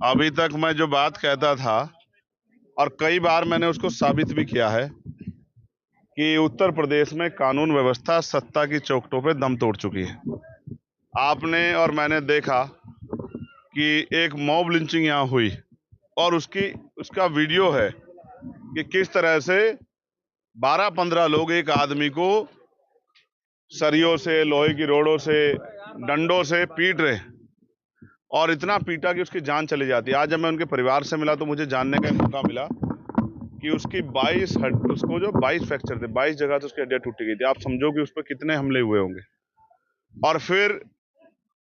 अभी तक मैं जो बात कहता था और कई बार मैंने उसको साबित भी किया है कि उत्तर प्रदेश में कानून व्यवस्था सत्ता की चौखटों पे दम तोड़ चुकी है। आपने और मैंने देखा कि एक मॉब लिंचिंग यहाँ हुई और उसका वीडियो है कि किस तरह से 12-15 लोग एक आदमी को सरियों से, लोहे की रोडों से, डंडों से पीट रहे हैं और इतना पीटा कि उसकी जान चली जाती है। आज जब मैं उनके परिवार से मिला तो मुझे जानने का मौका मिला कि उसकी 22 फ्रैक्चर थे, 22 जगह से उसकी हड्डियां टूटी गई थी। आप समझो कि उस पर कितने हमले हुए होंगे। और फिर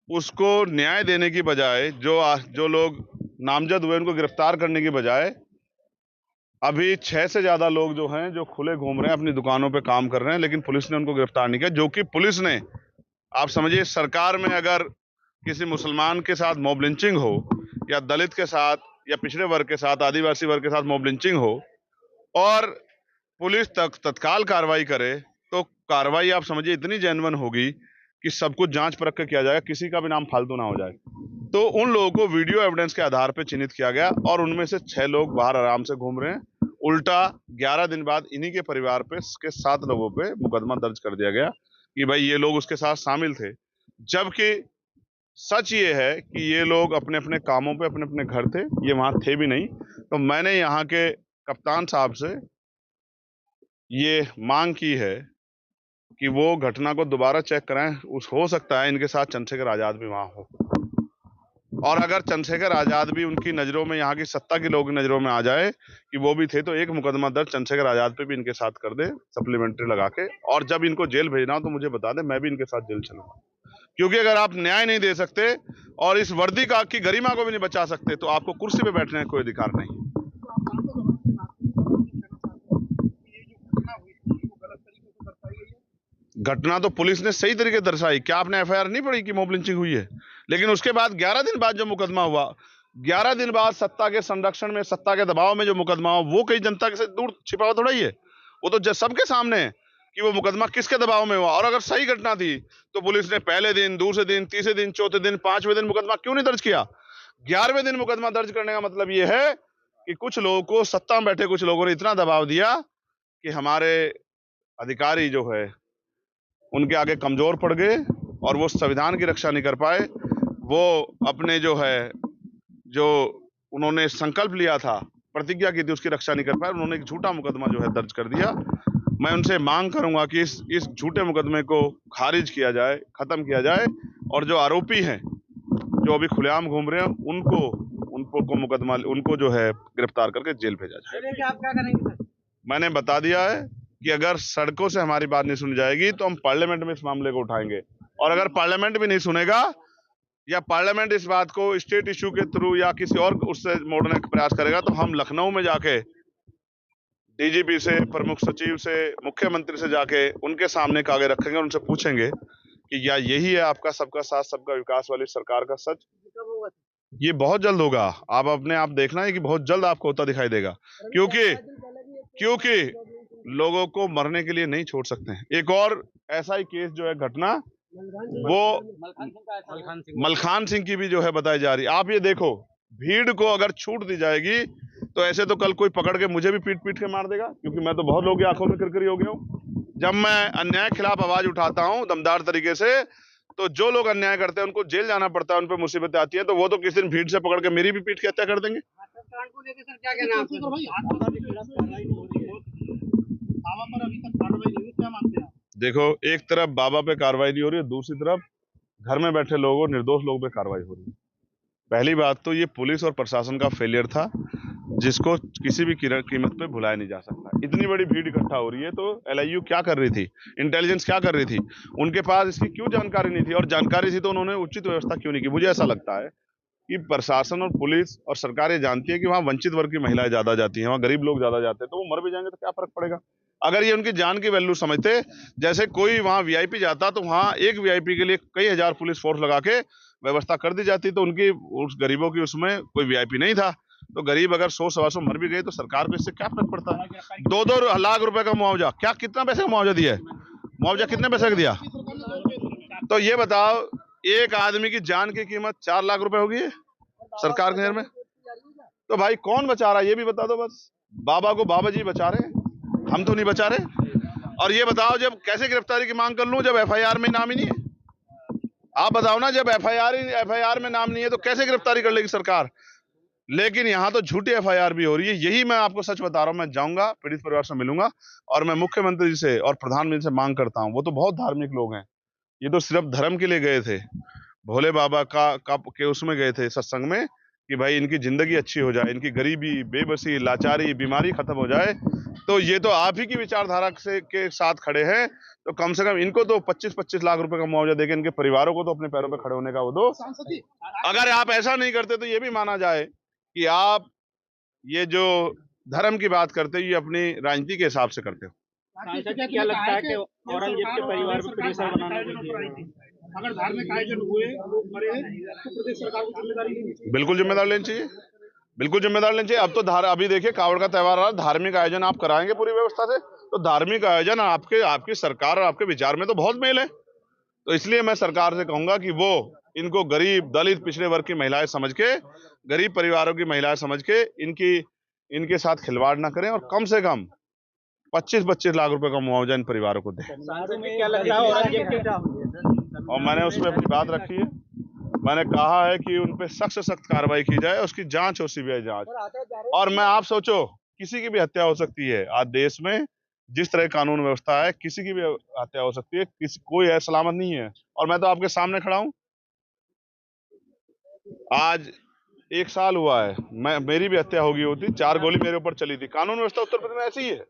उसको न्याय देने की बजाय जो लोग नामजद हुए उनको गिरफ्तार करने की बजाय अभी 6 से ज्यादा लोग जो हैं जो खुले घूम रहे हैं, अपनी दुकानों पे काम कर रहे हैं, लेकिन पुलिस ने उनको गिरफ्तार नहीं किया। जो कि पुलिस ने, आप समझिए, सरकार में अगर किसी मुसलमान के साथ मॉब लिंचिंग हो या दलित के साथ या पिछड़े वर्ग के साथ, आदिवासी वर्ग के साथ मॉब लिंचिंग हो और पुलिस तत्काल कार्रवाई करे तो कार्रवाई आप समझिए इतनी जेन्युइन होगी कि सब कुछ जांच परख के किया जाएगा, किसी का भी नाम फालतू ना हो जाए। तो उन लोगों को वीडियो एविडेंस के आधार पर चिन्हित किया गया और उनमें से 6 लोग बाहर आराम से घूम रहे हैं। उल्टा 11 दिन बाद इन्हीं के परिवार पे के 7 लोगों पे मुकदमा दर्ज कर दिया गया कि भाई ये लोग उसके साथ शामिल थे, जबकि सच ये है कि ये लोग अपने अपने कामों पे अपने अपने घर थे, ये वहां थे भी नहीं। तो मैंने यहाँ के कप्तान साहब से ये मांग की है कि वो घटना को दोबारा चेक कराएं। हो सकता है इनके साथ चंद्रशेखर आजाद भी वहां हो, और अगर चंद्रशेखर आजाद भी उनकी नजरों में, यहाँ की सत्ता के लोगों की नजरों में आ जाए कि वो भी थे, तो एक मुकदमा दर्ज चंद्रशेखर आजाद पे भी इनके साथ कर दे सप्लीमेंट्री लगा के, और जब इनको जेल भेजना हो तो मुझे बता दे, मैं भी इनके साथ जेल चलूंगा। क्योंकि अगर आप न्याय नहीं दे सकते और इस वर्दी की गरिमा को भी नहीं बचा सकते तो आपको कुर्सी पे बैठने का कोई अधिकार नहीं। घटना तो पुलिस ने सही तरीके दर्शाई। क्या आपने एफआईआर नहीं पढ़ी कि मॉब लिंचिंग हुई है? लेकिन उसके बाद 11 दिन बाद जो मुकदमा हुआ, 11 दिन बाद सत्ता के संरक्षण में, सत्ता के दबाव में जो मुकदमा हुआ, वो कई जनता से दूर छिपा हुआ थोड़ा ही है। वो तो सबके सामने है कि वो मुकदमा किसके दबाव में हुआ। और अगर सही घटना थी तो पुलिस ने पहले दिन, दूसरे दिन, तीसरे दिन, चौथे दिन, 5वें दिन मुकदमा क्यों नहीं दर्ज किया? 11वें दिन मुकदमा दर्ज करने का मतलब ये है कि कुछ लोगों को, सत्ता में बैठे कुछ लोगों ने इतना दबाव दिया कि हमारे अधिकारी जो है उनके आगे कमजोर पड़ गए और वो संविधान की रक्षा नहीं कर पाए। वो अपने जो उन्होंने संकल्प लिया था, प्रतिज्ञा की थी, उसकी रक्षा नहीं कर पाए। उन्होंने एक झूठा मुकदमा जो है दर्ज कर दिया। मैं उनसे मांग करूंगा कि इस झूठे मुकदमे को खारिज किया जाए, खत्म किया जाए, और जो आरोपी हैं जो अभी खुलेआम घूम रहे हैं उनको जो है गिरफ्तार करके जेल भेजा जाए। आप क्या करेंगे? मैंने बता दिया है कि अगर सड़कों से हमारी बात नहीं सुनी जाएगी तो हम पार्लियामेंट में इस मामले को उठाएंगे, और अगर पार्लियामेंट भी नहीं सुनेगा या पार्लियामेंट इस बात को स्टेट इश्यू के थ्रू या किसी और उससे मोड़ने का प्रयास करेगा तो हम लखनऊ में जाके डीजीपी से, प्रमुख सचिव से, मुख्यमंत्री से जाके उनके सामने कागज रखेंगे और उनसे पूछेंगे कि क्या यही है आपका सबका साथ सबका विकास वाली सरकार का सच? ये बहुत जल्द होगा। आप देखना है कि बहुत जल्द आपको होता दिखाई देगा, क्योंकि लोगों को मरने के लिए नहीं छोड़ सकते हैं। एक और ऐसा ही केस जो है घटना, वो मलखान सिंह की भी जो है बताई जा रही है। आप ये देखो, भीड़ को अगर छूट दी जाएगी तो ऐसे तो कल कोई पकड़ के मुझे भी पीट पीट के मार देगा, क्योंकि मैं तो बहुत लोगों की आंखों में किरकिरी हो गया हूँ। जब मैं अन्याय के खिलाफ आवाज उठाता हूँ दमदार तरीके से, तो जो लोग अन्याय करते हैं उनको जेल जाना पड़ता है, उन पर मुसीबतें आती हैं, तो वो तो किसी दिन भीड़ से पकड़ के मेरी भी पीट के हत्या कर देंगे। देखो, एक तरफ बाबा पे कार्रवाई नहीं हो रही है, दूसरी तरफ घर में बैठे लोगों, निर्दोष लोगों पे कार्रवाई हो रही है। पहली बात तो ये पुलिस और प्रशासन का फेलियर था, जिसको किसी भी कीमत पे भुलाया नहीं जा सकता। इतनी बड़ी भीड़ इकट्ठा हो रही है तो एलआईयू क्या कर रही थी, इंटेलिजेंस क्या कर रही थी? उनके पास इसकी क्यों जानकारी नहीं थी? और जानकारी थी तो उन्होंने उचित व्यवस्था क्यों नहीं की? मुझे ऐसा लगता है कि प्रशासन और पुलिस और सरकार ये जानती है कि वहां वंचित वर्ग की महिलाएं ज्यादा जाती हैं, वहां गरीब लोग ज्यादा जाते हैं, तो वो मर भी जाएंगे तो क्या फर्क पड़ेगा? अगर ये उनकी जान की वैल्यू समझते, जैसे कोई वहां वीआईपी जाता तो वहां एक वीआईपी के लिए कई हजार पुलिस फोर्स लगा के व्यवस्था कर दी जाती, तो उनकी, उस गरीबों की उसमें कोई वीआईपी नहीं था। तो गरीब अगर 100-125 मर भी गए तो सरकार को इससे क्या फर्क पड़ता है? 2-2 लाख रुपए का मुआवजा, क्या कितना पैसे का मुआवजा दिया है? मुआवजा कितने पैसे का दिया? तो ये बताओ, एक आदमी की जान की कीमत 4 लाख रुपए होगी सरकार के नजर में? तो भाई कौन बचा रहा है ये भी बता दो बस। बाबा को बाबा जी बचा रहे हैं, हम तो नहीं बचा रहे। और ये बताओ जब कैसे गिरफ्तारी की मांग कर लूं जब एफआईआर में नाम ही नहीं है? आप बताओ ना, जब एफआईआर में नाम नहीं है तो कैसे गिरफ्तारी कर लेगी सरकार? लेकिन यहाँ तो झूठी एफआईआर भी हो रही है। यही मैं आपको सच बता रहा हूँ। मैं जाऊंगा, पीड़ित परिवार से मिलूंगा और मैं मुख्यमंत्री से और प्रधानमंत्री से मांग करता हूँ। वो तो बहुत धार्मिक लोग हैं, ये तो सिर्फ धर्म के लिए गए थे, भोले बाबा के उसमें गए थे सत्संग में कि भाई इनकी जिंदगी अच्छी हो जाए, इनकी गरीबी, बेबसी, लाचारी, बीमारी खत्म हो जाए। तो ये तो आप ही की विचारधारा से के साथ खड़े हैं, तो कम से कम इनको तो 25-25 लाख रुपए का मुआवजा देके इनके परिवारों को तो अपने पैरों पे खड़े होने का वो दो। अगर आप ऐसा नहीं करते तो ये भी माना जाए कि आप ये जो धर्म की बात करते हो ये अपनी राजनीति के हिसाब से करते हो। क्या लगता है कि औरंगजेब के परिवार पर प्रेशर बनाने के लिए अगर धार्मिक आयोजन हुए, लोग मरे, तो प्रदेश सरकार को जिम्मेदारी लेनी चाहिए? बिल्कुल जिम्मेदार लेनी चाहिए, बिल्कुल जिम्मेदार लेनी चाहिए। अब तो अभी देखिए कावड़ का त्योहार आ रहा है, धार्मिक आयोजन आप कराएंगे पूरी व्यवस्था से, तो धार्मिक आयोजन आपकी सरकार और आपके विचार में तो बहुत मेल है। तो इसलिए मैं सरकार से कहूंगा कि वो इनको गरीब, दलित, पिछड़े वर्ग की महिलाएं समझ के, गरीब परिवारों की महिलाएं समझ के इनके साथ खिलवाड़ ना करें और कम से कम 25-25 लाख रुपए का मुआवजा इन परिवारों को दें। क्या लगता है औरंगजेब के? और मैंने उसमें अपनी बात रखी है, मैंने कहा है कि उन पे सख्त से सख्त कार्रवाई की जाए, उसकी जांच हो, सीबीआई जांच। और मैं आप सोचो किसी की भी हत्या हो सकती है आज देश में, जिस तरह कानून व्यवस्था है किसी की भी हत्या हो सकती है, कोई है सलामत नहीं है। और मैं तो आपके सामने खड़ा हूं, आज 1 साल हुआ है, मेरी भी हत्या होगी होती, 4 गोली मेरे ऊपर चली थी। कानून व्यवस्था उत्तर प्रदेश में ऐसी ही है।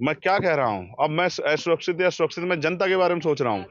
मैं क्या कह रहा हूं, अब मैं असुरक्षित या सुरक्षित, मैं जनता के बारे में सोच रहा हूं।